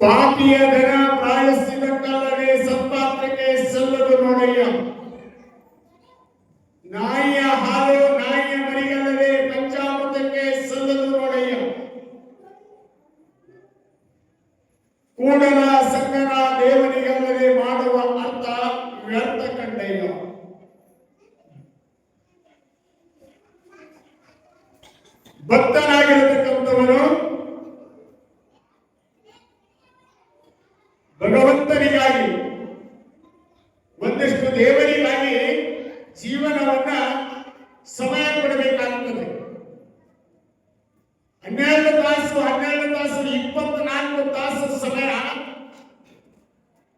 ಪಾಪಿಯ ಧನ ಪ್ರಾಯಶ್ಚಿತ್ತಕ್ಕಲ್ಲದೆ ಸತ್ಪಾತ್ರಕ್ಕೆ ಸಲ್ಲದು ನೋಡಯ್ಯ. ನಾಯಿಯ ಹಾಲು ನಾಯಿಯ ಮರಿಗಲ್ಲದೆ ಪಂಚಾಮೃತಕ್ಕೆ ಸಲ್ಲದು ನೋಡಯ್ಯ. ಕೂಡಲ ಸಂಗನ ದೇವನಿಗಲ್ಲದೆ ಮಾಡುವ ಅರ್ಥ ವ್ಯರ್ಥ ಕಂಡಯ್ಯ. ಭಕ್ತನಾಗಿರತಕ್ಕಂಥವನು ಭಗವಂತನಿಗಾಗಿ ಒಂದಿಷ್ಟು ದೇವರಿಗಾಗಿ ಜೀವನವನ್ನ ಸಮಯ ಕೊಡಬೇಕಾಗುತ್ತದೆ. 12 ತಾಸು 24 ತಾಸು ಸಮಯ,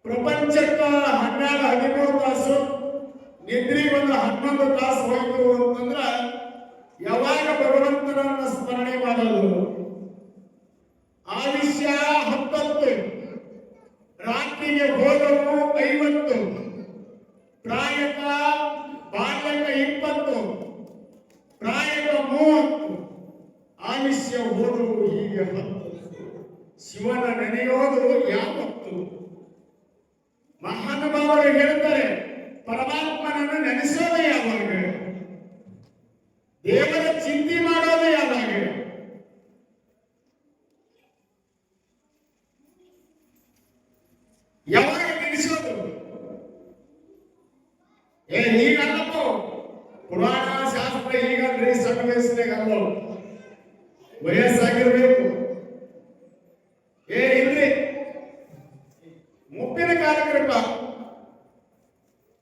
ಪ್ರಪಂಚಕ್ಕ 12-13 ತಾಸು, ನಿದ್ರಿಗೆ ಒಂದು 11 ತಾಸು ಹೋಯ್ತು ಅಂತಂದ್ರ ಯಾವಾಗ ಭಗವಂತನನ್ನ ಸ್ಮರಣೆ ಮಾಡಲು? ಆಯುಷ್ಯ 10, ರಾತ್ರಿಗೆ ಹೋದವು 50, ಪ್ರಾಯಕ ಬಾಲ್ಯಕ 20, ಪ್ರಾಯಕ 30, ಆಯುಷ್ಯ ಹೋದವು ಹೀಗೆ 10. ಶಿವನ ನೆನೆಯೋದು 50. ಮಹಾನುಭಾವರು ಹೇಳ್ತಾರೆ, ಪರಮಾತ್ಮನನ್ನು ನೆನೆಸೋದೇ ಯಾವಾಗ? ದೇವರ ಚಿಂತೆ ಮಾಡೋದೇ ಯಾವಾಗ? ಯಾವಾಗ ನೆನೆಸೋದು? ಈಗಲ್ಲಪ್ಪ, ಪುರಾಣ ಶಾಸ್ತ್ರ ಈಗಲ್ರಿ, ಸಣ್ಣ ವಯಸ್ಸಿನಾಗಲ್ಲ, ವಯಸ್ಸಾಗಿರ್ಬೇಕು. ಇಲ್ರಿ, ಮುಪ್ಪಿನ ಕಾಲಕ್ಕಿರಪ್ಪ,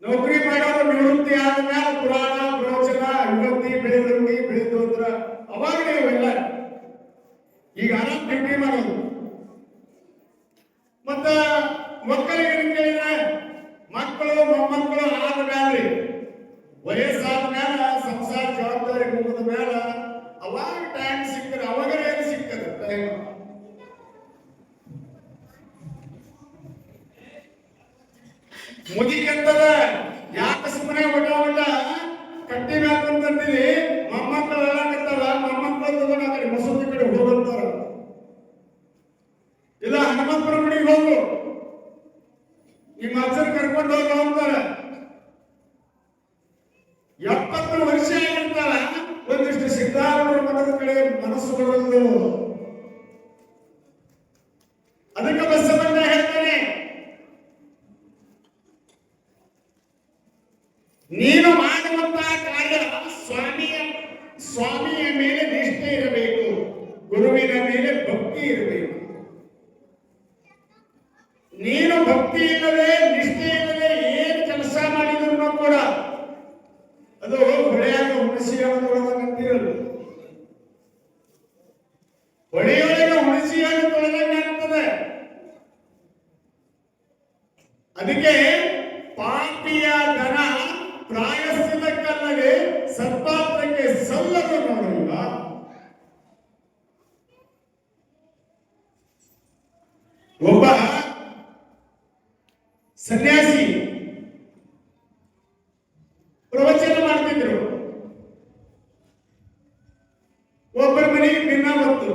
ನೌಕರಿ ಮಾಡೋದು ನಿವೃತ್ತಿ ಆದ್ಮೇಲೆ ಪುರಾಣ ಪ್ರವಚನ ಯುವತಿ ಬೆಳೆದಂಗಿ ಬೆಳೆದೋದ್ರ ಅವಾಗಲೇ ಇವೆಲ್ಲ. ಈಗ ಆರಾಮ್ ಡ್ಯೂಟಿ ಮಾಡೋದು. ಮತ್ತ ಮಕ್ಕಳಿಗೆ ಕೇಳಿದ್ರೆ ಮಕ್ಕಳು ಮೊಮ್ಮಕ್ಕಳು ಆದ ಮ್ಯಾಲ್ರಿ, ವಯಸ್ಸಾದ ಮ್ಯಾಲ ಸಂಸಾರ ಜವಾಬ್ದಾರಿ ಮುಗಿದ ಮ್ಯಾಲ ಅವಾಗ ಟೈಮ್ ಸಿಕ್ಕದ, ಅವಾಗಲೇ ಸಿಕ್ಕದ ಟೈಮ್. ಮುದಿಕಂತದ ಯಾಕೆ ಸುಮ್ಮನೆ ಒಟ್ಟ ಕಟ್ಟಿ ಮ್ಯಾಕಂತೀವಿ, ಮೊಮ್ಮಕ್ಕಳು ಹೇಳಕತ್ತಾರ, ಮೊಮ್ಮಕ್ಕಳು ತಗೊಂಡು ಆ ಕಡೆ ಮಸೂದಿ ಕಡೆ ಹೋಗಂತಾರ. ಇಲ್ಲ ಹನುಮಪ್ಪನ ಗುಡಿಗೆ ಹೋಗು, ನಿಮ್ಮ ಅಜ್ಜನ ಕರ್ಕೊಂಡು ಹೋಗು ಅಂತಾರ. 70 ವರ್ಷ ಆಗಿರ್ತಾರ, ಒಂದಿಷ್ಟು ಸಿದ್ಧಾರೂಢರ ಮಠದ ಕಡೆ ಮನಸ್ಸು ಬರೋದು. ಅದಕ್ಕೆ ಬಸವಣ್ಣ ಹೇಳ್ತಾನೆ, ನೀನು ಮಾಡುವಂತಹ ಕಾರ್ಯ ಸ್ವಾಮಿಯ ಮೇಲೆ ನಿಷ್ಠೆ ಇರಬೇಕು, ಗುರುವಿನ ಮೇಲೆ ಭಕ್ತಿ ಇರಬೇಕು. ನೀನು ಭಕ್ತಿ ಇಲ್ಲದೆ ನಿಷ್ಠೆ ಇಲ್ಲದೆ ಏನು ಕೆಲಸ ಮಾಡಿದ್ರು ಕೂಡ ಅದು ಹೊಳೆಯಾಗ ಹುಣಸಿಯಾಗ ಹೊಳೆಯೊಳಗೆ ಹುಣಸಿಯಾಗ ತೊಳೆದಂಗೆ ಆಗ್ತದೆ. ಅದಕ್ಕೆ ಪಾಪಿಯ ಧನ ಪ್ರಾಯಶ್ಚಿತ್ತಕ್ಕಲ್ಲದೆ ಸತ್ಪಾತ್ರಕ್ಕೆ ಸಲ್ಲದು ನೋಡಿಲ್ಲ. ಒಬ್ಬ ಸನ್ಯಾಸಿ ಪ್ರವಚನ ಮಾಡ್ತಿದ್ರು. ಒಬ್ಬರ ಮನೆಗೆ ದಿನ ಬಂತು,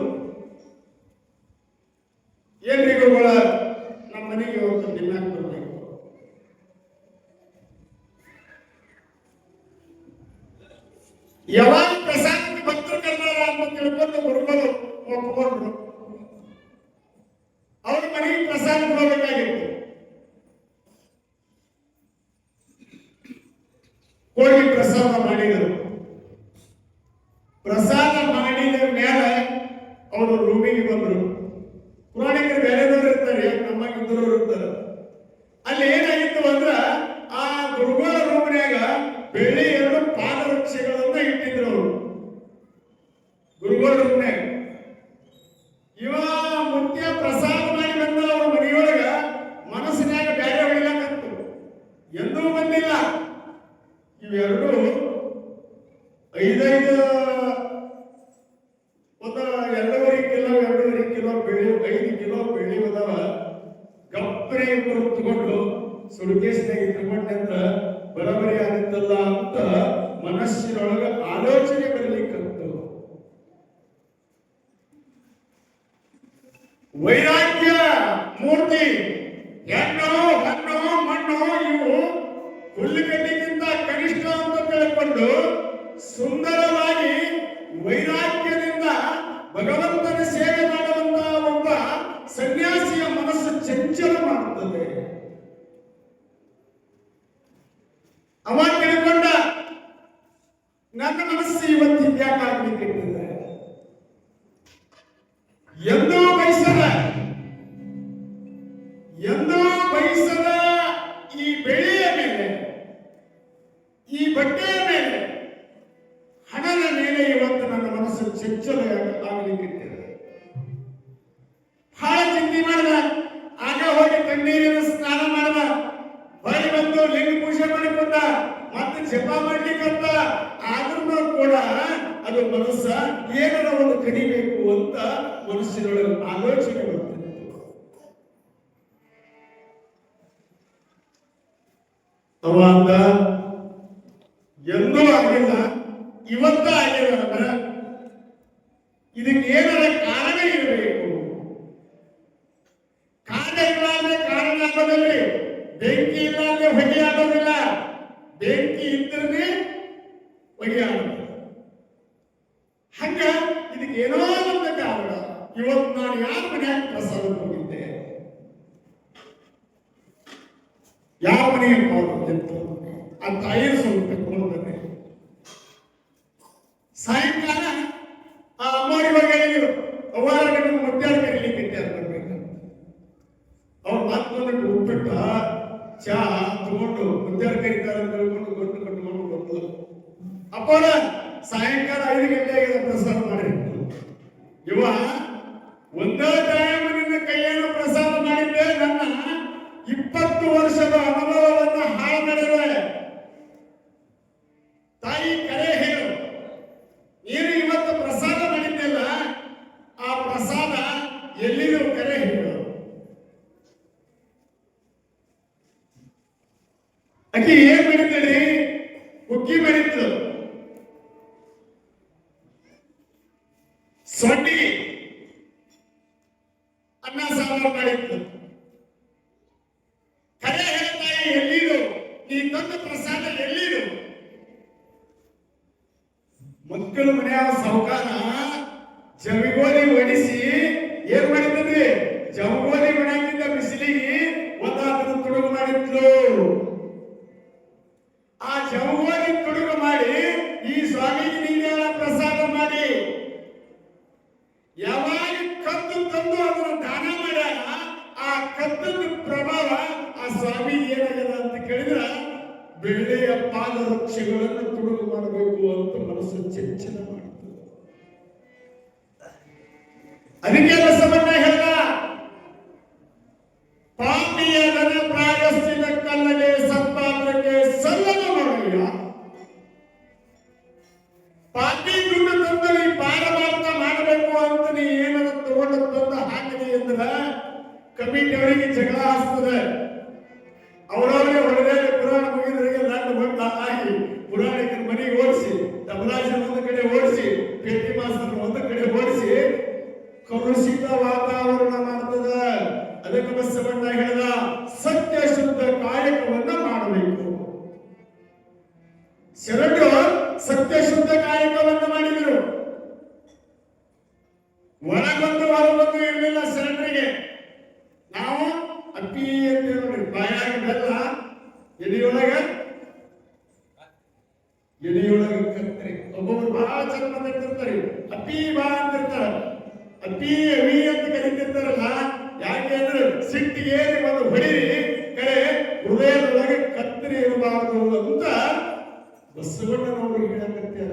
ಏನ್ರಿ ಗುರುಗಳ ನಮ್ಮ ಮನೆಗೆ ಹೋಗ್ತು ದಿನ ಬರ್ಬೇಕು. ಯಾವಾಗ ಪ್ರಸಾದಕ್ಕೆ ಭಕ್ತರು ಕರ್ನಾರ ಅಂತ ತಿಳ್ಕೊಂಡು ಗುರುಗಳು ಒಪ್ಪಿಕೊಂಡ್ರು. ಅವ್ರ ಮನೆಗೆ ಪ್ರಸಾದ ಕೊಡಬೇಕಾಗಿತ್ತು. ಹೋಗಿ ಪ್ರಸಾದ ಮಾಡಿದರು. ಪ್ರಸಾದ ಮಾಡಿದ ಮೇಲೆ ಅವರು ರೂಮಿಗೆ ಬಂದರು. ಪುರಾಣಿಕರು ಬೇರೆದವರು ಇರ್ತಾರೆ, ನಮ್ಮಾಗಿದ್ದವರು ಇರ್ತಾರೆ. ಅಲ್ಲಿ ಏನಾಗಿತ್ತು ಅಂದ್ರ, ಆ ಗುರುಗಳ ರೂಮ್ನ್ಯಾಗ ಬೆಳ್ಳಿ 2 ಪಾದರಕ್ಷೆಗಳನ್ನ ಇಟ್ಟಿದ್ರು ಅವರು ಗುರುಗಳ ರೂಮ್ನ್ಯಾಗ. ಇವ ಮುತ್ಯ ಪ್ರಸಾದ ಮಾಡಿ ಬಂದ ಅವ್ರ ಮನೆಯೊಳಗ ಮನಸ್ಸಿನಾಗ ಬೇರೆ ಹೊಡಿಲಾಕತ್ತು, ಎಂದೂ ಬಂದಿಲ್ಲ. ಇವೆರಡು 5 ಒಂದು 2.5 ಕಿಲೋ ಬೆಳ್ಳಿ, 5 ಕಿಲೋ ಬೆಳ್ಳಿ ಅದಾವ. ಗಪ್ಪನೆ ಇಬ್ಬರು ತಗೊಂಡು ಸುಡುಕೇಸ್ನಾಗ ಇಟ್ಕೊಂಡಂತ ಬರಬರಿ ಆಗುತ್ತಲ್ಲ ಅಂತ ಮನಸ್ಸಿನೊಳಗ ಆಲೋಚನೆ ಬರಲಿಕ್ಕಂತು. ವೈರಾಗ್ಯ ಸನ್ಯಾಸಿಯ ಮನಸ್ಸು ಚಂಚಲ ಮಾಡುತ್ತದೆ. ಅವ ತಿಳ್ಕೊಂಡ ನನ್ನ ಮನಸ್ಸು ಇವತ್ತು ಹಿಂಗ್ಯಾಕಾಗ್ಲಿಕ್ಕೆ ಎಂದೂ ಬಯಸದ ಈ ಬೆಳೆಯ ಮೇಲೆ, ಈ ಬಟ್ಟೆಯ ಮೇಲೆ, ಹಣದ ಮೇಲೆ ಇವತ್ತು ನನ್ನ ಮನಸ್ಸು ಚಂಚಲ ಆಗಲಿಕ್ಕೆ ಬಹಳ ಚಿಂತೆ ಮಾಡಿದ. ಆಗ ಹೋಗಿ ತಣ್ಣೀರಿನ ಸ್ನಾನ ಮಾಡಿದ, ಹೊರಗೆ ಬಂದು ಲಿಂಗ ಪೂಜೆ ಮಾಡಿಕೊಂಡ, ಮತ್ತೆ ಜಪ ಮಾಡ್ಲಿಕ್ಕಂತ. ಆದ್ರೂ ಕೂಡ ಅದು ಮನಸ್ಸ ಏನಾರ ಒಂದು ಕಡಿಬೇಕು ಅಂತ ಮನಸ್ಸಿನೊಳಗೆ ಆಲೋಚನೆ ಬರ್ತಿತ್ತು. ಅವ ಅಂತ ಎಂದೂ ಆಗಿಲ್ಲ, ಇವತ್ತ ಆಗಿಲ್ಲ. ಇದಕ್ಕೆ ಏನಾರ ಕಾರಣ ಇರಬೇಕು. ಕಾರಣ ಇಲ್ಲ ಅಂದ್ರೆ ಕಾರಣ ಆಗೋದಿಲ್ಲ. ಬೆಂಕಿ ಇಲ್ಲ ಅಂದ್ರೆ ಹೊಗೆ ಆಗೋದಿಲ್ಲ. ಬೆಂಕಿ ಇದ್ರೆ ಹೊಗೆ ಆಗೋದಿಲ್ಲ. ಹಂಗ ಇದಕ್ಕೆ ಏನೋ ಒಂದು ಕಾರಣ. ಇವತ್ತು ನಾನು ಯಾರ ಮನೆಯಾಗ ಪ್ರಸಾದ ಹೋಗಿದ್ದೆ, ಯಾವ ಮನೆಗೆ ಹೋಗಿತ್ತು ಆ ತಾಯಿಯ ಸ್ವಲ್ಪ ತಗೊಂಡ್ಬಂದೆ. ಸಾಯಂಕಾಲ ಆ ಅಮ್ಮವ್ರ ಇವಾಗ ಹೇಳಿದ್ರು, ಅವ್ವಾರ ನಿಮ್ಮ ಮಧ್ಯಾಹ್ನ ಕರೀಲಿಕ್ಕೆ ಬರ್ಬೇಕಂತ. ಅವ್ರು ಮಾತ್ಕೊಂಡ್ಬಿಟ್ಟು ಉಪ್ಪಿಟ್ಟ ಚಾ ತಗೊಂಡು ಮಧ್ಯಾಹ್ನ ಕರೀತಾರೆ ಅಂತ ಹೇಳ್ಕೊಂಡು ಗಂಟು ಕಟ್ಕೊಂಡು ಬಂದು ಅಪ್ಪರ ಸಾಯಂಕಾಲ 5 ಗಂಟೆಗೆ ಪ್ರಸಾದ ಮಾಡಿದ್ರು. ಇವ ಒಂದೇ ಟೈಮ್ ನಿನ್ನ ಕೈಯನ್ನು ಪ್ರಸಾದ ಮಾಡಿದ್ದೆ. ನನ್ನ 20 ವರ್ಷದ ಅನುಭವವನ್ನು ಹಾಳು ಮಾಡಿದೆ. ತಾಯಿ ಕರೆ ಹೇಳು, ನೀನು ಇವತ್ತು ಪ್ರಸಾದ ಮಾಡಿದ್ದೆಲ್ಲ, ಆ ಪ್ರಸಾದ ಎಲ್ಲಿದು ಕರೆ ಹೇಳು. ಅಕ್ಕಿ ಏನ್ ಮಾಡಿದ್ರಿ? ಹುಗ್ಗಿ ಮಾಡಿದ್ದು, ಸೊಂಡಿ ಅನ್ನ ಸಾಂಬಾರು ಮಾಡಿದ್ದು. ಕರೆ ಹೇಳ್ತಾಯಿ ಎಲ್ಲಿದು? ನೀ ತಂದ ಪ್ರಸಾದ ಎಲ್ಲಿದು? ಮಕ್ಕಳು ಮನೆಯ ಸಾವುಕಾರ ಜವಿಗೋಲಿ ಒಡಿಸಿ ಏನ್ ಮಾಡಿದ್ರಿ? ಜವಗೋಲಿ ಮನೆಯಿಂದ ಬಿಸಿಲಿಗೆ ಒಂದಾದನ್ನು ತುಡುಗು ಮಾಡಿದ್ರು. ಆ ಜವಗೋಲಿ ತುಡುಗು ಮಾಡಿ ಈ ಸ್ವಾಮೀಜಿ ನೀನೆಲ್ಲ ಪ್ರಸಾದ ಮಾಡಿ ಯಾವಾಗ ಕದ್ದು ತಂದು ಅದನ್ನು ದಾನ ಮಾಡ್ಯಾರ, ಆ ಕದ್ದದ ಪ್ರಭಾವ ಆ ಸ್ವಾಮೀಜಿ ಏನಾಗದ ಅಂತ ಕೇಳಿದ್ರ ಬೆಳ್ಳಿಯ ಪಾದರಕ್ಷೆಗಳನ್ನು ತುಡುಗು ಮಾಡಬೇಕು ಅಂತ ಮನಸ್ಸು ಚಂಚಲ ಮಾಡುತ್ತದೆ. ಅದಕ್ಕೆ ಬಸವಣ್ಣ ಹೇಳ್ದ, ಪಾಪಿಯ ನನ್ನ ಪ್ರಾಯಶ್ಚಿತ ಕಲ್ಲಗೆ ಸತ್ಪಾತ್ರಕ್ಕೆ ಸಲ್ಲದ ಮಾಡಯ್ಯ. ಪಾಪಿ ದುಡ್ಡು ತಂದು ನೀ ಪಾರಮಾರ್ಥ ಮಾಡಬೇಕು ಅಂತ ನೀ ಏನಾರ ತಗೊಂಡು ತಂದು ಹಾಕಿದೆ ಅಂದ್ರ ಕಮಿಟಿ ಅವರಿಗೆ ಜಗಳ ಹಸ್ತದೆ. ಅವರವರಿಗೆ ಹೊಡೆದ ಪುರಾಣ ಮುಗಿದ್ರಿಗೆ ನನ್ನ ಬಂದ ಆಗಿ ಪುರಾಣಿಕರ ಮನೆಗೆ ಓಡಿಸಿ, ತಬಲಾಜನ ಒಂದು ಕಡೆ ಓಡಿಸಿ, ಪೇಟಿ ಮಾಸ್ತರ್ ಒಂದು ಕಡೆ ಓಡಿಸಿ ಕಲುಷಿತ ವಾತಾವರಣ ಮಾಡ್ತದ. ಅದಕ್ಕೆ ಬಸವಣ್ಣ ಹೇಳಿದ, ಸತ್ಯ ಶುದ್ಧ ಕಾಯಕವನ್ನ ಮಾಡಬೇಕು. ಶರಣರು ಸತ್ಯ ಶುದ್ಧ ಕಾಯಕವನ್ನ ಮಾಡಿದರು. ಒಳಗೊಂದು ಹೊರಗೊಂದು ಇರಲಿಲ್ಲ ಶರಣರಿಗೆ. ನಾವು ಅಪ್ಪಿ ಅಂತ ನೋಡಿ, ಬಾಯಾಗ ಬೆಲ್ಲ, ಎಲೆಯೊಳಗ ಕತ್ತರಿ. ಒಬ್ಬೊಬ್ರು ಬಹಳ ಚಂದ ಮಾತಾಡ್ತಿರ್ತಾರೆ, ಅಪ್ಪಿ ಬಾ ಅಂತಿರ್ತಾರ, ಅಪ್ಪಿ ಅವಿ ಅಂತ ಕರೀತಿರ್ತಾರಲ್ಲ. ಯಾಕೆ ಅಂದ್ರೆ ಸಿಟ್ಟಿಗೆ ಒಂದು ಹೊಡಿರಿ, ಕಡೆ ಹೃದಯದೊಳಗೆ ಕತ್ತರಿ ಇರಬಾರದು ಅಂತ ಬಸವಣ್ಣನವರು ಹೇಳಕತ್ಯಾರ.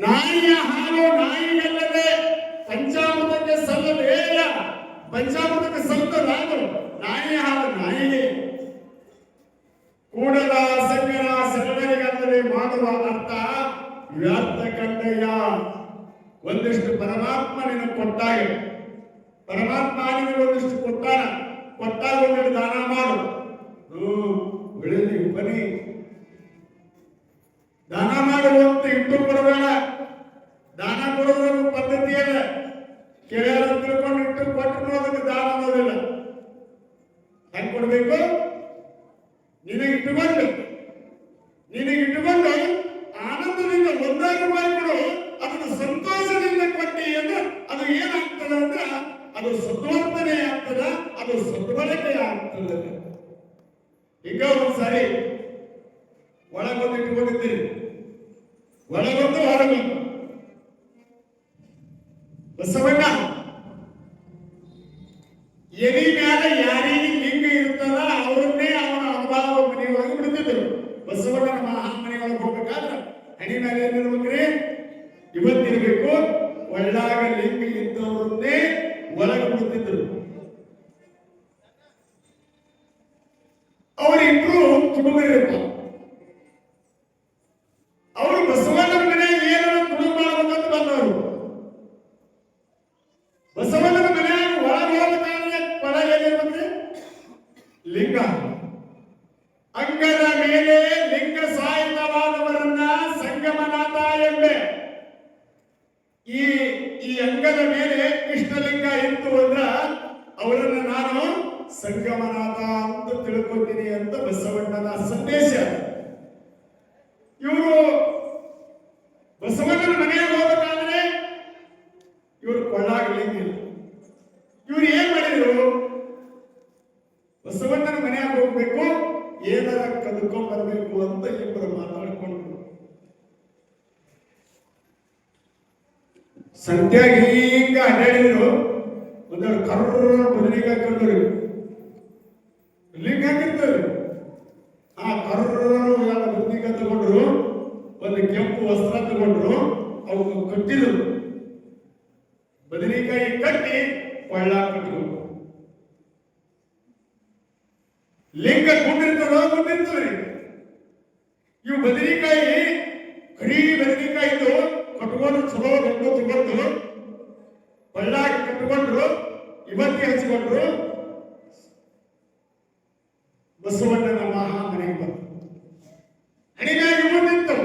ನಾಯಿಯ ಹಾಲು ನಾಯಿಗಲ್ಲದೆ ಪಂಚಾಮೃತಕ್ಕೆ ಸಲ್ಲದೇಯ, ಪಂಚಾಮೃತಕ್ಕೆ ಸಲ್ಲದ ನಾಯಿಯ ಹಾಲು ನಾಯಿಗೆ. ಕೂಡಲ ಸಂಗನ ಶರಣರಿಗಲ್ಲದೆ ಮಾಡುವ ಅರ್ಥ ವ್ಯರ್ಥ ಕಂಡಯ್ಯ. ಒಂದಿಷ್ಟು ಪರಮಾತ್ಮ ನಿನಗೆ ಕೊಟ್ಟಾಗ, ಪರಮಾತ್ಮ ನಿನಗೆ ಒಂದಿಷ್ಟು ಕೊಟ್ಟಾಗ ಒಂದೆರಡು ದಾನ ಮಾಡು. ಬೆಳೆದಿ ಬನ್ನಿ, ದಾನ ಮಾಡುವಂತ ಇಟ್ಟು ಕೊಡಬೇಡ. ದಾನ ಕೊಡೋದ್ರ ಪದ್ಧತಿ ಅದ. ಕೇಳ್ಯಾರ ತಿಳ್ಕೊಂಡು ಇಟ್ಟು ಕೊಟ್ಟರು ಅದಕ್ಕೆ ದಾನ ಅನ್ನೋದಿಲ್ಲ. ಹೆಂಗ್ ಕೊಡ್ಬೇಕು? ನಿನಗಿಟ್ಟುಕೊಂಡು ಆನಂದದಿಂದ 1 ರೂಪಾಯಿ ಕೊಡು, ಅದನ್ನು ಸಂತೋಷದಿಂದ ಕೊಟ್ಟಿ ಅಂದ್ರೆ ಅದು ಅದು ಸದ್ವರ್ತನೆ ಆಗ್ತದ, ಅದು ಸದ್ಬಳಕೆ ಆಗ್ತದೆ. ಈಗ ಒಂದ್ಸಾರಿ ಒಳಗೊಂದು ಇಟ್ಕೊಂಡಿದ್ದೀರಿ, ಒಳಗೊಂದು ಹೊರಗೊಂದು. ಬಸವಣ್ಣ ಎದಿ ಮ್ಯಾಲ ಯಾರಿಗೆ ಲಿಂಗ ಇರ್ತದ ಅವ್ರನ್ನೇ ಅವನ ಅನುಭವ ಮನೆಯೊಳಗೆ ಬಿಡ್ತಿದ್ರು. ಬಸವಣ್ಣನ ಮಹಾಮನೆಯೊಳಗೆ ಹೋಗ್ಬೇಕಾದ್ರೆ ಹಣಿ ಮೇಲೆ ಏನಿರ್ಬೇಕ್ರಿ? ಇವತ್ತಿರ್ಬೇಕು. ಒಳ್ಳಾಗ ಲಿಂಗ ಇದ್ದವ್ರನ್ನೇ ಒಳಗೆ ಬಿಡ್ತಿದ್ರು. ಅವರಿಬ್ರು ತುಡುಗರಿರ್ತಾರೆ. ಅವರು ಬಸವಣ್ಣನ ಮನೆಯಾಗ ಏನಾದ್ರು ತುಡುಗು ಮಾಡ್ಬೇಕಂತ ಬಂದವರು. ಬಸವಣ್ಣನ ಮನೆಯಾಗ ಒಳಗೆ ಹೋಗಬೇಕಾದ್ರೆ ಕೊಳ ಏನಿರ್ಬೇಕ್ರಿ? ಲಿಂಗ. ಅಂಗದ ಮೇಲೆ ಲಿಂಗ ಸಾಹಿತ್ಯವಾದವರನ್ನ ಸಂಗಮನಾಥ ಎಂಬೆ. ಈ ಅಂಗದ ಮೇಲೆ ಕೃಷ್ಣಲಿಂಗ ಇತ್ತು ಅಂದ್ರ ಅವರನ್ನ ನಾನು ಸಂಗಮನಾಥ ಅಂತ ತಿಳ್ಕೊತೀನಿ ಅಂತ ಬಸವಣ್ಣನ ಸಂದೇಶ. ಇವರು ಬಸವಣ್ಣನ ಮನೆಗೆ ಹೋಗಬೇಕಾದ್ರೆ ಇವರು ಕೊಳ್ಳಾಗ ಲಿಂಗ ಇಲ್ಲ. ಇವ್ರು ಏನ್ ಮಾಡಿದ್ರು? ಬಸವಣ್ಣನ ಮನೆಯಾಗ ಹೋಗ್ಬೇಕು, ಏನಾರ ಕದ್ಕೊಂಡ್ ಬರ್ಬೇಕು ಅಂತ ಇಬ್ಬರು ಮಾತಾಡ್ಕೊಂಡ್ರು. ಸಂತ್ಯಾಗ ಹಿಂಗ ಅಡ್ಡಾಡಿದ್ರು. ಒಂದೆರಡು ಕರ್ರ ಬದಲಿಗೆ ಕಂಡ್ರು ಲಿಂಗ ಹಾಕಿರ್ತಾರೆ. ಆ ಕರ್ರ ಎಲ್ಲ ಬದಲಿಗೆ ತಗೊಂಡ್ರು, ಒಂದು ಕೆಂಪು ವಸ್ತ್ರ ತಗೊಂಡ್ರು, ಅವು ಕಟ್ಟಿದ್ರು. ಬದನೆಕಾಯಿ ಕಟ್ಟಿ ಕೊಳ್ಳ ಕಟ್ಟಿದ್ರು. ಲಿಂಗ ಗುಂಡಿರ್ತದ್ರಿ. ಇವು ಬದನೆಕಾಯಿ ಕಡಿ ಬದನೆಕಾಯಿದು ಕಟ್ಕೊಂಡು ಚಲೋ ದೊಡ್ಡ ತಗೊಂಡು ಕೊಳ್ಳಾಗಿ ಕಟ್ಟಿಕೊಂಡ್ರು, ಇವತ್ತಿ ಹಚ್ಚಿಕೊಂಡ್ರು. ಬಸವಣ್ಣನ ಮಹಾಮನೆಗೆ ಬಂತು. ಹಣಿಗಾಗಿ ಮುಂದಿತ್ತು.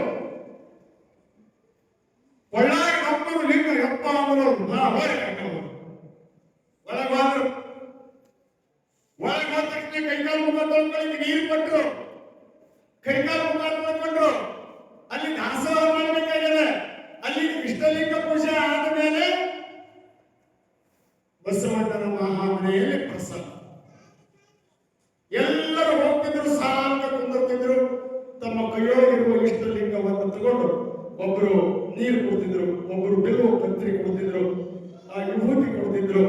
ಕೊಳ್ಳಾಗಿ ಅಪ್ಪನು ಲಿಂಗ ಯಪ್ಪ ಅವರು ಒಳಗಾದ್ರು. ಒಳಗಾದ ತಕ್ಷಣ ಕೈಕಾಲು ಮುಖ ತೊಳ್ಕೊಳ್ಳಿ ನೀರು ಕೊಟ್ಟರು. ಕೈಕಾಲು ಮುಖ ತೊಳ್ಕೊಂಡ್ರು. ಅಲ್ಲಿ ದಾಸೋಹ ಮಾಡಬೇಕಾಗಿದೆ. ಅಲ್ಲಿ ಕೃಷ್ಣಲಿಂಗ ಪೂಜೆ ಆದ ಮೇಲೆ ಬಸವಣ್ಣನ ಮಹಾಮನೆಯಲ್ಲಿ ಪ್ರಸಾದ. ಎಲ್ಲರೂ ಹೋಗ್ತಿದ್ರು, ಸಾಲ ಕುಂದಿರ್ತಿದ್ರು. ತಮ್ಮ ಕೈಯೊಳಗಿರುವ ಇಷ್ಟಲಿಂಗವನ್ನು ತಗೊಂಡು ಒಬ್ರು ನೀರು ಕೊಡ್ತಿದ್ರು, ಒಬ್ರು ಬೆಲ್ಲು ಪತ್ರಿ ಕೊಡ್ತಿದ್ರು, ವಿಭೂತಿ ಕೊಡ್ತಿದ್ರು,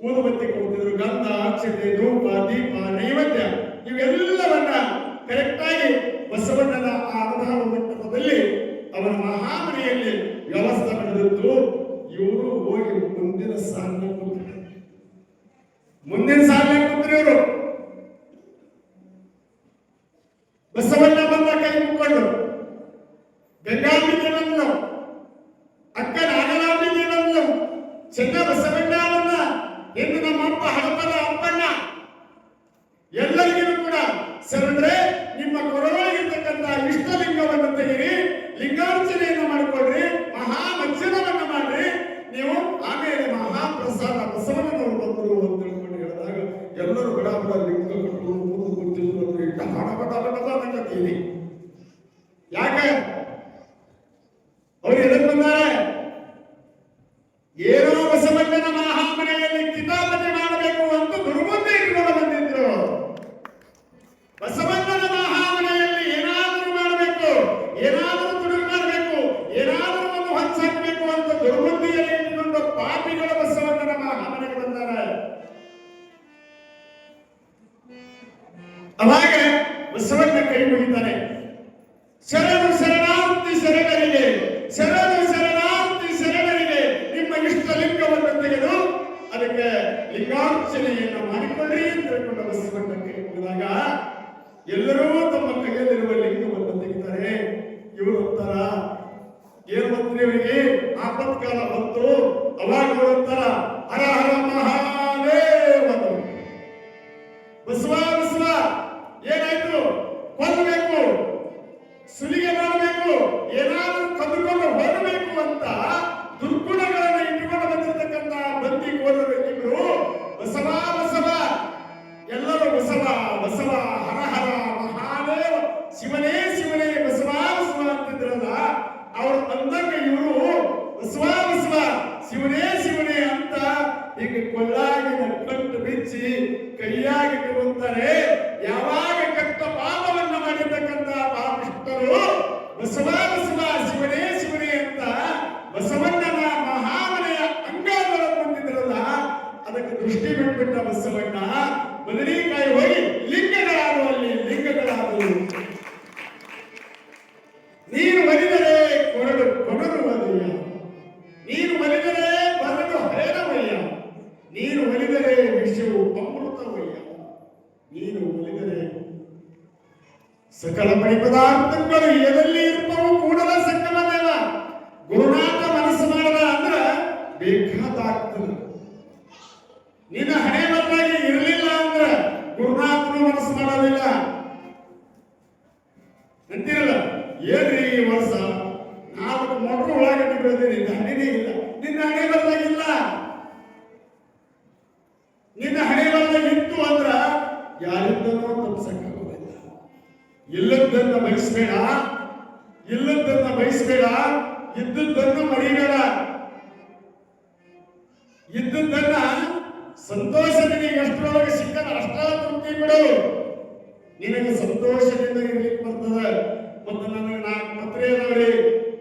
ಊದುಬತ್ತಿ ಕೊಡ್ತಿದ್ರು, ಗಂಧ, ಅಕ್ಷತೆ, ಧೂಪ, ದೀಪ, ನೈವೇದ್ಯ ಇವೆಲ್ಲವನ್ನ ಕರೆಕ್ಟಾಗಿ ಬಸವಣ್ಣನ ಆ ಅನುಭವ ಮಂಟಪದಲ್ಲಿ ಅವರ ಮಹಾಮನೆಯಲ್ಲಿ ವ್ಯವಸ್ಥೆ ನಡೆದಿತ್ತು. ಇವರು ಹೋಗಿ ಮುಂದಿನ ಸಾಲಿನ ಕೂತ್ರು. ಇವರು ಬಸವಣ್ಣ ಬಂದ ಕೈ ಮುಕ್ಕೊಂಡು ಗಂಗಾಂಬಿಕೆ ಬಂದ್ಲು, ಅಕ್ಕ ನಾಗಲಾಂಬಿಕೆ ಬಂದ್ಲು, ಚೆನ್ನ ಬಸವಣ್ಣವನ್ನ ಎಂದು ನಮ್ಮಪ್ಪ ಹಡಪದ ಅಪ್ಪಣ್ಣ ಎಲ್ಲರಿಗೂ ಕೂಡ ಶರಣರೇ, ನಿಮ್ಮ ಕೊರಳಾಗಿರ್ತಕ್ಕಂಥ ಇಷ್ಟಲಿಂಗವನ್ನು ತೆಗಿರಿ, ಲಿಂಗಾರ್ಚನೆಯನ್ನು ಮಾಡಿಕೊಡ್ರಿ, ಮಹಾಮಜ್ಜನವನ್ನು ಮಾಡ್ರಿ, ನೀವು ಆಮೇಲೆ ಮಹಾಪ್ರಸಾದ ಬಸವಣ್ಣನವರು ಬಂದರು ಅಂತ ತಿಳ್ಕೊಂಡು ಹೇಳಿದಾಗ ಎಲ್ಲರೂ ಬಡ ಬಡ ಲಿಂಗ ಕೊಟ್ಟು ಮುಂದೆ ಕೂತಿದ್ರು. ಇಟ್ಟ ಹಣಪಟ ಯಾಕೆ ಅವ್ರು ಎದಕ್ಕೆ ಬಂದಾರೆ? ಏನೋ ಬಸವಣ್ಣನ ಮಹಾಮನೆಯಲ್ಲಿ ಕಿತಾಪತಿ ಮಾಡಬೇಕು ಅಂತ ದುರ್ಬುದ್ಧಿ ಇಟ್ಕೊಂಡು ಬಂದಿದ್ರು. ಬಸವಣ್ಣನ ಮಹಾಮನೆಯಲ್ಲಿ ಏನಾದರೂ ಮಾಡಬೇಕು, ಏನಾದರೂ ತುಡುಗು ಮಾಡಬೇಕು, ಏನಾದರೂ ಒಂದು ಹೊಂಚಾಕಬೇಕು ಅಂತ ದುರ್ಬುದ್ಧಿಯಲ್ಲಿ ಇಟ್ಟುಕೊಂಡು ಪಾಪಿಗಳು ಬಸವಣ್ಣನ ಮಹಾಮನೆಗೆ ಬಂದಾರೆ. ಅವಾಗ ಬಸವಣ್ಣ ಕೈ ಮುಗಿತಾನೆ, ಶರಣು ಶರಣಾರ್ಥಿ ಶರಣರಿಗೆ, ಶರಣು ಶರಣಾರ್ಥಿ ಶರಣರಿಗೆ, ನಿಮ್ಮ ಇಷ್ಟ ಲಿಂಗವನ್ನು ತೆಗೆದು ಅದಕ್ಕೆ ಲಿಂಗಾರ್ಚನೆಯನ್ನು ಮಾಡಿಕೊಳ್ಳಿ ಅಂತ ಹೇಳ್ಕೊಂಡು ಬಸವಣ್ಣ ಕೈ ಮುಗಿದಾಗ ಎಲ್ಲರೂ ತಮ್ಮ ಕೈಯಲ್ಲಿರುವ ಲಿಂಗವನ್ನು ತೆಗಿತಾರೆ. ಇವರು ಅಂತಾರ, ಏನು ಬಂದ್ರಿ ಅವರಿಗೆ ಆಪತ್ಕಾಲ ಬಂತು, ಅವಾಗ ಅವರು ಅಂತಾರ ಹರ ಹರ ಮಹಾದೇವ. ಬಸವ ಬಸವ ಏನಾಯ್ತು? ಕೊಲ್ಲಬೇಕು, ಸುಲಿಗೆ ಮಾಡಬೇಕು, ಏನಾದರೂ ಕದ್ದುಕೊಂಡು ಹೋಗಬೇಕು ಅಂತ ದುರ್ಗುಣಗಳನ್ನು ಇಟ್ಟುಕೊಂಡು ಬಂದಿರತಕ್ಕಂಥ ಬಂದಿ ಕೋರರು ಇಬ್ಬರು ಬಸವ ಬಸವ, ಎಲ್ಲರೂ ಬಸವ ಬಸವ ಹರ ಹರ ಮಹಾದೇವ, ಶಿವನೇ ಶಿವನೇ ಬಸವ ಬಸವ ಅಂತಿದ್ರಲ್ಲ, ಅವರು ಅಂದಾಗ ಇವರು ಬಸವ ಬಸವ ಶಿವನೇ ಶಿವನೇ ಅಂತ ಆಕೆಗೆ ಕೊಳ್ಳಾಗಿನ ಕಟ್ಟು ಬಿಚ್ಚಿ ಕೈಯಾಗಿಟ್ಟುಕೊಂತಾರೆ. ಯಾವಾಗ ಕೆಟ್ಟ ಪಾಪವನ್ನು ಮಾಡಿರ್ತಕ್ಕಂಥ ಪಾಪಿಷ್ಟರು ಬಸವ ಬಸವ ಶಿವನೇ ಶಿವನೇ ಅಂತ ಬಸವಣ್ಣನ ಮಹಾಮನೆಯ ಅಂಗಳದೊಳ ಕುಂತಿದ್ರಲ್ಲ, ಅದಕ್ಕೆ ದೃಷ್ಟಿ ಬಿಟ್ಬಿಟ್ಟ ಬಸವಣ್ಣ. ಬದನೆಕಾಯಿ ಹೋಗಿ ಲಿಂಗಗಳಾದವು, ಅಲ್ಲಿ ಲಿಂಗಗಳಾದವು. ನೀನು ಒಲಿದರೆ ಕೊಡಲು ಒಲಿಯ, ನೀನು ಒಲಿದರೆ ಬರಲು ಹೈರವಯ್ಯ, ನೀನು ಒಲಿದರೆ ವಿಷವು ಅಮೃತವಯ್ಯ, ನೀನು ಒಲಿದರೆ ಸಕಲ ಮಣಿ ಪದಾರ್ಥಗಳು ಎದಲ್ಲಿ ಇರ್ತಾವು ಕೂಡಲ ಸಕಲ ದೇವ. ಗುರುನಾಥ ಮನಸ್ಸು ಮಾಡದ ಅಂದ್ರ ಬೇಕಾದಾಗ್ತದೆ. ನಿನ್ನ ಹಣೆ ಬರಲಾಗಿ ಇರಲಿಲ್ಲ ಅಂದ್ರ ಗುರುನಾಥನು ಮನಸ್ಸು ಮಾಡೋದಿಲ್ಲ ಅಂತಿರಲ್ಲ. ಏನ್ರಿ ಈ ವರ್ಷ 4 ಮೊಟ್ರು ಒಳಗಡೆ ಬೆಳೆದಿರಿ, ನಿನ್ನ ಹಣೆನೇ ಇಲ್ಲ. ನಿನ್ನ ಹಣೆ ಬರಲಾಗಿಲ್ಲ. ನಿನ್ನ ಹಣೆ ಬರಲಾಗ ಇತ್ತು ಅಂದ್ರ ಯಾರಿಂದನೂ ತಪ್ಪಿಸಕ್ಕಾಗೋದಿಲ್ಲ. ಇಲ್ಲದ್ದನ್ನ ಬಯಸಬೇಡ, ಇಲ್ಲದ್ದನ್ನ ಬಯಸಬೇಡ, ಇದ್ದದ್ದನ್ನು ಮರಿಬೇಡ. ಇದ್ದದ್ದನ್ನ ಸಂತೋಷ ನಿನಗೆ ಎಷ್ಟರೊಳಗೆ ಸಿಕ್ಕದ ಅಷ್ಟ ತೃಪ್ತಿ ಬಿಡು. ನಿನಗೆ ಸಂತೋಷದಿಂದ ಇರ್ಲಿಕ್ಕೆ ಬರ್ತದೆ. ಮತ್ತು ನನಗೆ 4 ಪತ್ರೆ ಅದಾವ್ರಿ,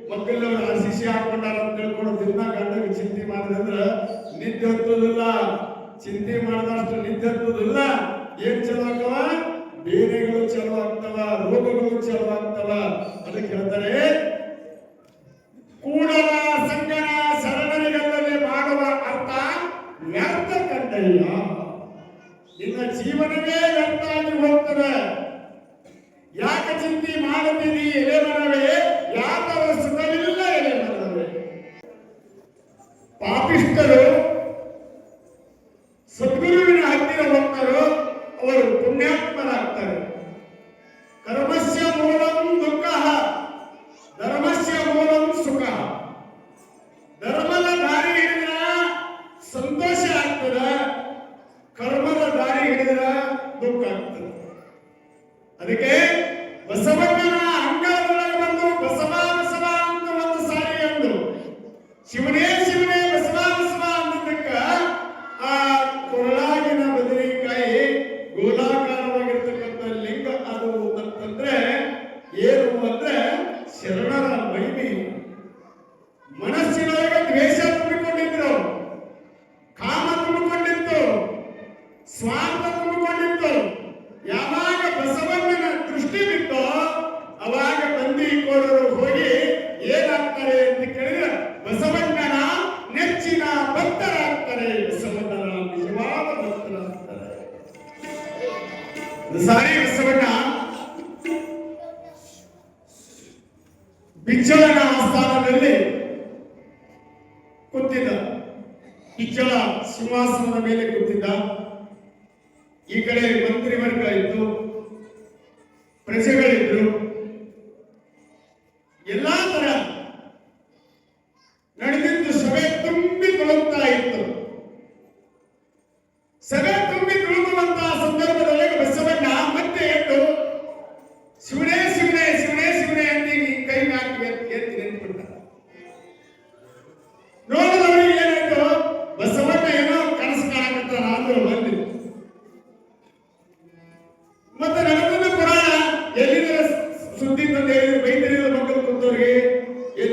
ಮಕ್ಕಳವ್ರು ಆಶಿಸಿ ಹಾಕೊಂಡಾರ ಅಂತ ತಿಳ್ಕೊಂಡು ದಿನ ಗಂಡಗೆ ಚಿಂತೆ ಮಾಡಿದ್ರೆ ನಿದ್ದೆ ಹತ್ತೋದಿಲ್ಲ. ಚಿಂತೆ ಮಾಡಿದಷ್ಟು ನಿದ್ದೆ ಹತ್ತೋದಿಲ್ಲ. ಏನ್ ಚಲೋ ಆಗ್ತವ? ಬೇರೆಗಳು ಚಲೋ ಆಗ್ತವ, ರೋಗಗಳು ಚಲೋ ಆಗ್ತವ. ಅದಕ್ಕೆ ಹೇಳ್ತಾರೆ, ಕೂಡಲ ಸಂಗನ ಶರಣರಿಗಲ್ಲದೆ ಮಾಡುವ ಅರ್ಥ ವ್ಯರ್ಥ ಕಂಡಯ್ಯ. ನಿನ್ನ ಜೀವನವೇ ವ್ಯರ್ಥ ಆಗಿ ಹೋಗ್ತದೆ. ಯಾಕೆ ಚಿಂತೆ ಮಾಡುತ್ತೀರಿ ಎಲೆ ಮರವೇ? ಯಾಕವ ಸುಖವಿಲ್ಲ ಎಲೆ ಮರವೇ? ಪಾಪಿಷ್ಠರು ಸದ್ಗುರುವಿನ ಹತ್ತಿರ ಹೋಗ್ತಾರೋ ಅವರು ಪುಣ್ಯಾತ್ಮರಾಗ್ತಾರೆ. ಕರ್ಮಸ್ಯ ಮೂಲಂ ದುಃಖ, ಧರ್ಮಸ್ಯ ಮೂಲಂ ಸುಖ. ಧರ್ಮದ ದಾರಿ ಹಿಡಿದ್ರ ಸಂತೋಷ ಆಗ್ತದ, ಕರ್ಮದ ದಾರಿ ಹಿಡಿದ್ರ ದುಃಖ ಆಗ್ತದೆ. ಅದಕ್ಕೆ ಬಸವಣ್ಣನ ಅಂಗಳದೊಳಗೆ ಬಂದು ಬಸವ ಬಸವ ಅಂತ ಒಂದು ಸಾರಿ ಅಂದು ಶಿವನೇ ಶಿವನೇ ಬಸವ ಬಸವ ಅನ್ನೋದಕ್ಕ ಆ ಕೊರಳಾಗಿನ ಬದನೆಕಾಯಿ ಗೋಲಾಕಾರವಾಗಿರ್ತಕ್ಕಂಥ ಲಿಂಗ ಅದು ಅಂತಂದ್ರೆ ಏನು ಅಂದ್ರೆ ಶರಣರ ಮಹಿಮೆ. ಮನಸ್ಸಿನೊಳಗೆ ದ್ವೇಷ ತುಂಬಿಕೊಂಡಿದ್ರು, ಕಾಮ ತುಂಬಿಕೊಂಡಿತ್ತು, ಸ್ವಾರ್ಥ ತುಂಬಿಕೊಂಡಿತ್ತು. ಯಾವಾಗ ಬಸವಣ್ಣನ ದೃಷ್ಟಿ ಬಿತ್ತೋ ಅವಾಗ ಬಂದೀಕೋರರು ಹೋಗಿ ಏನಾಗ್ತಾರೆ ಅಂತ ಕೇಳಿದ್ರೆ ಬಸವಣ್ಣನ ನೆಚ್ಚಿನ ಭಕ್ತರಾಗ್ತಾರೆ. ಬಸವಣ್ಣನ ನಿಜವಾದ ಭಕ್ತರಾಗ್ತಾರೆ. ಸಾರಿ ಬಸವಣ್ಣ ಬಿಚ್ಚಳನ ಆಸ್ಥಾನದಲ್ಲಿ ಕೂತಿದ್ದ. ಬಿಚ್ಚಳ ಸಿಂಹಾಸನದ ಮೇಲೆ ಕೂತಿದ್ದ. ಈ ಕಡೆ ಮಂತ್ರಿವರ್ಗ ಇತ್ತು, ಪ್ರಜೆಗಳಿದ್ರು, ಎಲ್ಲಾ ತರ ನಡೆದಿದ್ದು. ಸಭೆ ತುಂಬಿ ತುಳುಕ್ತಾ ಇತ್ತು. ಸಭೆ ತುಂಬಿ ತುಳುಕುವಂತಹ ಸಂದರ್ಭದಲ್ಲಿ ಬಸವಣ್ಣ ಮತ್ತೆ ಎದ್ದು ಶಿವನೇ ಶಿವನೇ ಶಿವನೇ ಶಿವನೇ ಅಂತ ಕೈ ಹಾಕಿ ಎತ್ತಿ ನಿಂತುಬಿಟ್ಟ. ನೋಡಿದವರಿಗೆ ಏನಾಯ್ತು, ಬಸವಣ್ಣ ಏನೋ ಕನಸು ಕಾಣಕತ್ತಾನ ಅಂದ್ರು ಬಂದು. ಮತ್ತೆ ನಡೆದ ಪುರಾಣ ಎಲ್ಲಿನ ಸುದ್ದಿ ತಂದು ಹೇಳಿದ್ರು, ಬೈದರಿದ ಮಕ್ಕಳು ಕೂತವ್ರಿಗೆ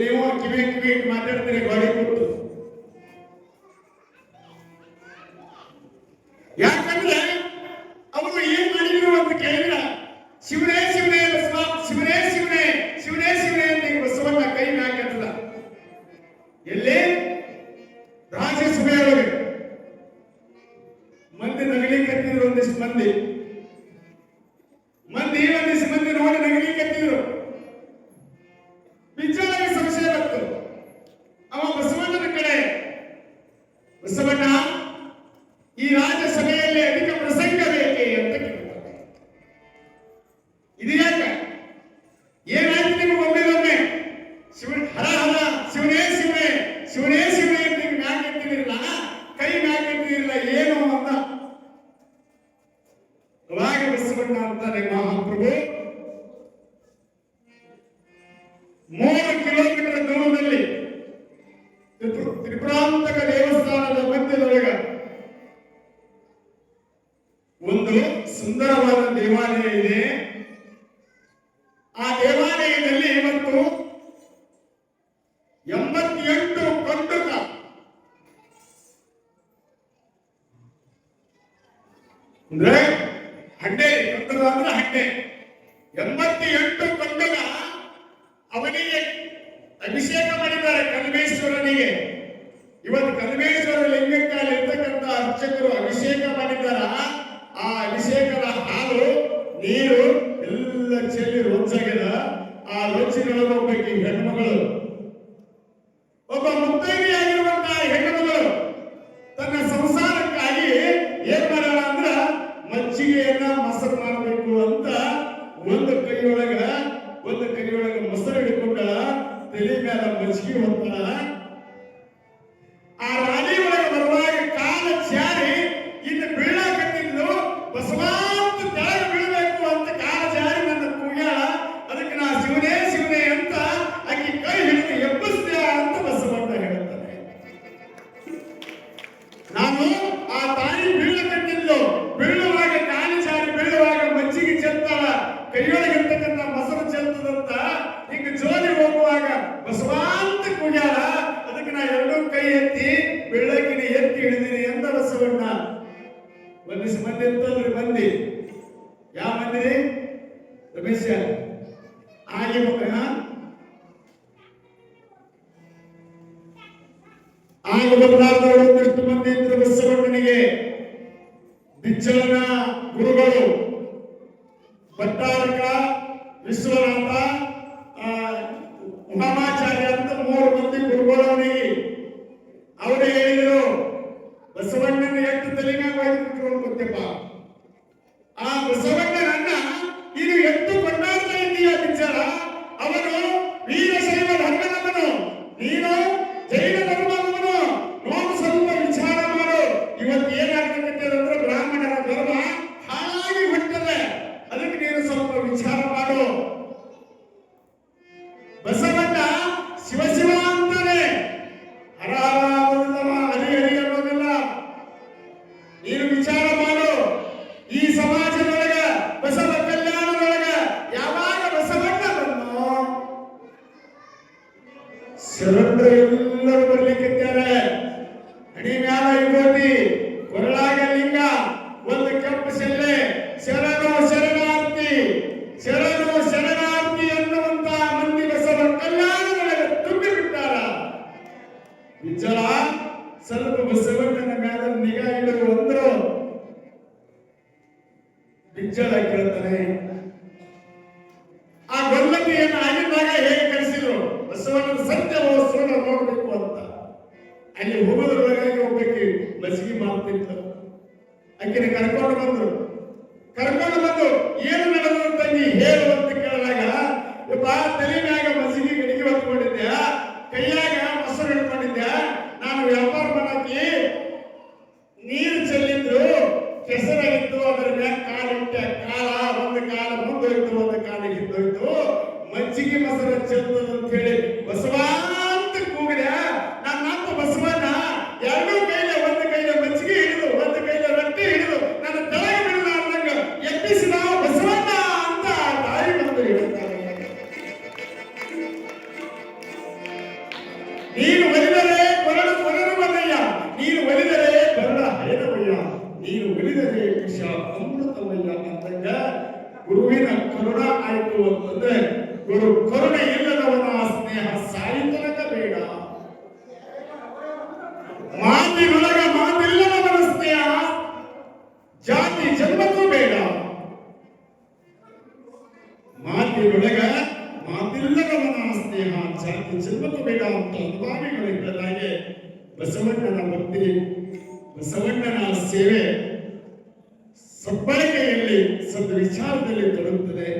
ನೀವು ಕಿವಿ ಕಿವಿ ಮಾತಾಡ್ತೀರಿ ಗಾಡಿ ಕೂತು. ಯಾಕಂದ್ರೆ ಅವರು ಏನ್ ಮಾಡಿದ್ರು ಅಂತ ಕೇಳಿದ್ರ ಶಿವನೇ ಶಿವನೇ ಬಸವ ಶಿವನೇ ಶಿವನೇ ಶಿವನೇ ಶಿವನೇ ಅಂತ ಬಸವಣ್ಣ ಕೈ ಹಾಕತ್ತದ. ಎಲ್ಲಿ ರಾಜ್ಯಸಭೆಯೊಳಗೆ ಮಂದಿ ನಗಲಿಕತ್ತಿದ್ರು. ಒಂದಿಷ್ಟು ಮಂದಿ ಒಂದಿಷ್ಟು ಮಂದಿ ನೋಡಿ ನಗಲಿಕತ್ತಿದ್ರು. ಬಿಚ್ಚಳಿಗೆ ಸಂಶಯ ಬಂತು. ಅವ ಬಸವಣ್ಣನ ಕಡೆ, ಬಸವಣ್ಣ ಈ ರಾಜ್ಯಸಭೆಯಲ್ಲಿ ಅಧಿಕ ಪ್ರಸಂಗ ಬೇಕೆ ಅಂತ ಕೇಳ್ತಾರೆ. ಇದು ಯಾಕ ಏನಾಯ್ತು ನಿಮ್ಗೆ ಒಮ್ಮೆಗೊಮ್ಮೆ? ಹರ ಹರ ಶಿವನೇ ಶಿವನೇ ಶಿವನೇ ಶಿವನೇ ಅಂತ ಮ್ಯಾಕೆತ್ತಿದಿರಲ್ಲ, ಕೈ ಮ್ಯಾಕೆತ್ತಿದಿರಲ್ಲ, ಏನು ಅಂತ. ಅವಾಗ ಬಸವಣ್ಣ ಅಂತಾನೆ, ಮಹಾಪ್ರಭು 3 ಕಿಲೋಮೀಟರ್ ದೂರದಲ್ಲಿ ತ್ರಿಪುರಾಂತಕ ದೇವಸ್ಥಾನದ ಮಧ್ಯದೊಳಗ ಒಂದು ಸುಂದರವಾದ ದೇವಾಲಯ ಇದೆ. ಆ ದೇವಾಲಯದಲ್ಲಿ ಇವತ್ತು 88 ಕಂಟಕ ಅಂದ್ರೆ ಹಂಡೆ, ಕಂಟಕ ಅಂದ್ರೆ ಹಂಡೆ, 88 ಕಂಟಕ ಅವನಿಗೆ ಅಭಿಷೇಕ ಮಾಡಿದ್ದಾರೆ ಕಲ್ಮೇಶ್ವರನಿಗೆ. ಇವತ್ತು ಕಲ್ಮೇಶ್ವರ ಲಿಂಗಕ್ಕಾಗಿ ಇರ್ತಕ್ಕಂಥ ಅರ್ಚಕರು ಅಭಿಷೇಕ ಮಾಡಿದ್ದಾರ. ಆ ಅಭಿಷೇಕದ ಹಾಲು ನೀರು ಎಲ್ಲ ಚೆಲ್ಲಿ ರೊಚ್ಚಾಗಿದೆ. ಆ ರೊಚ್ಚಿನೊಳಗೆ ಒಬ್ಬಾಕಿ ಹೆಣ್ಮಗಳು, ಒಬ್ಬ ಮುತ್ತೈದೆಯಾಗಿರುವಂತಹ ಹೆಣ್ಣುಮಗಳು ತನ್ನ ಸಂಸಾರಕ್ಕಾಗಿ ಏನ್ ಮಾಡ್ಯಾಳ ಅಂದ್ರ ಮಜ್ಜಿಗೆಯನ್ನ ಮೊಸರು ಮಾಡಬೇಕು ಅಂತ ಒಂದು ಕೈಯೊಳಗ ಮೊಸರು ಹಿಡ್ಕೊಂಡ ತಲೆ ಮೇಲೆ ಮಜ್ಜಿಗೆ ಹೊತ್ತಾಳ. ಆ ರಾಣಿ ಒಳಗೆ ಬರುವಾಗ ಕಾಲ ಜಾರಿ ಇನ್ನು ಬೀಳಾಕತ್ತಿದ್ಲು. ಬಸವಾಂತ ಕೆಳಗೆ ಬೀಳಬೇಕು ಅಂತ ಕಾಲ ಜಾರಿ ನನ್ನ ಕೂಗ್ಯಾಳ. ಅದಕ್ಕೆ ನಾ ಶಿವನೇ ಶಿವನೇ ಅಂತ ಆಕಿ ಕೈ ಹಿಡಿದು ಎಬ್ಬಿಸ್ತೀಯ ಅಂತ ಬಸವಣ್ಣ ಹೇಳ್ತಾನೆ. ನಾನು ಆ ತಾಯಿ ಬೀಳಕತ್ತಿದ್ಲು, ಬೀಳುವಾಗ ಕಾಲು ಜಾರಿ ಬೀಳುವಾಗ ಮಜ್ಜಿಗೆ ಚೆಲ್ತಾಳ, ಕೈಯೊಳಗಿರ್ತಕ್ಕಂಥ ಮೊಸರು ಚೆಲ್ತದಂತ ಹಿಂಗ ಜೋಲಿ ಹೋಗುವಾಗ ಬಸವಾಂತ ಕೂಗ್ಯಾಳ. ಅದಕ್ಕೆ ನಾ ಎರಡೂ ಕೈ ಎತ್ತಿ ಬೆಳ್ಳಕ್ಕಿನ ಎತ್ತಿ ಹಿಡಿದೀನಿ ಅಂತ ಬಸವಣ್ಣ. ಒಂದಿಷ್ಟು ಮಂದಿ ಇರ್ತಲ್ರಿ, ಮಂದಿ ಯಾವ ಮಂದಿ ರಮೇಶ ಆಗಿ ಆಗ ಬದಲಾದವರು ಒಂದಿಷ್ಟು ಮಂದಿ ಇದ್ರು ಬಸವಣ್ಣನಿಗೆ. ಬಿಚ್ಚಲನ ಗುರುಗಳು ಭಟ್ಟಾರಕ, ವಿಶ್ವನಾಥ, ಉಮಾಚಾರ್ಯ ಅಂತ 3 ಮಂದಿ ಗುರುಗಳವನಿಗೆ. ಅವರೇ ಹೇಳಿದರು, ಬಸವಣ್ಣನ ಎಷ್ಟು ತಲೆಮ್ಯಾಗ ಒಯ್ದು ಗೊತ್ತಪ್ಪ, ಆ ಬಸವಣ್ಣನನ್ನ ನೀನು ಎಷ್ಟು ಕೊಂಡಾಡ್ತಾ ಇದ್ದೀಯ ಬಿಚ್ಚಲ. ಅವನು ವೀರಶೈವ ಧರ್ಮದವನು, ನೀನು ಜೈನ ಧರ್ಮದವನು. ನೋಡು, ಸ್ವಲ್ಪ ವಿಚಾರ ಮಾಡು. ಇವತ್ತು ಏನಾಗ್ತದೆ ಅಂದ್ರೆ ಬ್ರಾಹ್ಮಣರ ಧರ್ಮ ಹಾಳಾಗಿ ಬಿಡ್ತದೆ. ಅದಕ್ಕೆ ನೀನು ಸ್ವಲ್ಪ ವಿಚಾರ ಮಾಡು. ಬಸವಣ್ಣ ಶಿವ ಶಿವ ಅಂತಾನೆ, ಹರ ಹರ ಅನ್ನೋದಿಲ್ಲವ, ಹರಿ ಹರಿ ಅನ್ನೋದಿಲ್ಲ. ನೀನು ವಿಚಾರ ಮಾಡು. ಈ ಸಮಾಜದೊಳಗ ಬಸವ ಕಲ್ಯಾಣದೊಳಗ ಯಾವಾಗ ಬಸವಣ್ಣ ಬಂದೋ ಶರಣರು ಎಲ್ಲರೂ ಬರ್ಲಿಕ್ಕಿದ್ದಾರೆ. ಹಣಿ ಮ್ಯಾಲ ವಿಭೂತಿ, ಕೊರಳಾಗ ಲಿಂಗ, ಒಂದು ಕೆಂಪು ಸೆಲ್ಲೆ, ಶರಣು ಶರಣಾರ್ಥಿ, ಶರಣು ಶರಣಾರ್ಥಿ ಅನ್ನುವಂತ ಮಂದಿ ಬಸವ ಕಲ್ಯಾಣದೊಳಗೆ ತುಂಬಿ ಬಿಟ್ಟಾರ. ವಿಚಾರ ಸ್ವಲ್ಪ ಬಸವಣ್ಣನ ಮ್ಯಾಲ ನಿಗಾ ಇಡುವ ಅಂದ್ರು ಬಿಜ್ಜಳ ಕೇಳ್ತಾನೆ. ಆ ಗೊಲ್ಲತಿಯನ್ನು ಆಗಿದ್ದಾಗ ಹೇಗೆ ಕಳಿಸಿದ್ರು ಬಸವಣ್ಣನ ಸತ್ಯವೋ ಸುಳ್ಳ ನೋಡ್ಬೇಕು ಅಂತ. ಅಲ್ಲಿ ಹೋಗೋದ್ರೊಳಗಾಗಿ ಒಬ್ಬಕ್ಕೆ ಮಸಿಗೆ ಮಾಡ್ತಿತ್ತು. ಆಕೆನ ಕರ್ಕೊಂಡು ಬಂದು ಏನು ನಡೆದು ತಂಗಿ ಹೇಳು ಅಂತ ಕೇಳಿದಾಗ, ತಲೆ ಮ್ಯಾಗ ಮಸಿಗೆ ಗಡಿಗೆ ಹೊತ್ಕೊಂಡಿದ್ದೆ, ಕೈಯಾಗ ಮೊಸರು ಹಿಡ್ಕೊಂಡಿದ್ದೆ, ನಾನು ವ್ಯಾಪಾರ ಮಾಡಾಕಿ ನೀರು ಚೆಲ್ಲಿದ್ರು, ಕೆಸರಾಗಿತ್ತು, ಅದರ ಮ್ಯಾಗ ಕಾಲಿಟ್ಟೆ, ಕಾಲ ಒಂದು ಕಾಲ ಮುಂದೋಯ್ತು, ಒಂದು ಕಾಲ ಹಿಂದೋಯ್ತು, ಮಜ್ಜಿಗೆ ಮೊಸರು ಚೆಲ್ಲೋದು ಅಂತ ಹೇಳಿ ಬಸವಾಂತ ಕೂಗಿದೆ. ನನ್ನಪ್ಪ ಬಸವಣ್ಣ ಎರಡೂ ಕೈಲೆ, ಒಂದು ಕೈಲೆ ಮಜ್ಜಿಗೆ ಹಿಡಿದು, ಒಂದು ಕೈಲೆ ರೊಟ್ಟಿ ಹಿಡಿದು ನನ್ನ ತಲೆಗೆ ಬಿಡದ ಅನ್ನಂಗ ಎಬ್ಬಿಸಿದ ಬಸವಣ್ಣ ಅಂತ ತಾಯಿ ಬಂದು ಹೇಳ್ತಾರೆ. ನೀನು ಒಲಿದರೆ ಕೊರಡುವಯ್ಯ, ನೀನು ಒಲಿದರೆ ಬೆರಳ ಹೈದವಯ್ಯ, ನೀನು ಒಲಿದರೆ ವಿಷ ಅಮೃತವಯ್ಯ ಅಂತಂಗ ಗುರುವಿನ ಕರುಣ ಆಯ್ತು ಅಂತಂದ್ರೆ, ಗುರು ಕರುಣೆ ಇಲ್ಲದವನ ಸ್ನೇಹ ಸಾಯಿತನಕ ಬೇಡ. ಮಾತಿನೊಳಗ ಮಾತಿಲ್ಲದವನ ಸ್ನೇಹ ಜಾತಿ ಜನ್ಮಕ್ಕೂ ಬೇಡ. ಮಾತಿನೊಳಗ ಮಾತಿಲ್ಲದವನ ಸ್ನೇಹ ಜಾತಿ ಜನ್ಮಕ್ಕೂ ಬೇಡ ಅಂತ ಅನುಭಾವಿಗಳು ಹೇಳಿದಾಗೆ ಬಸವಣ್ಣನ ಭಕ್ತಿ, ಬಸವಣ್ಣನ ಸೇವೆ ಸಬ್ಬಳಕೆಯಲ್ಲಿ ಸದ್ವಿಚಾರದಲ್ಲಿ ತೊಡಗುತ್ತದೆ.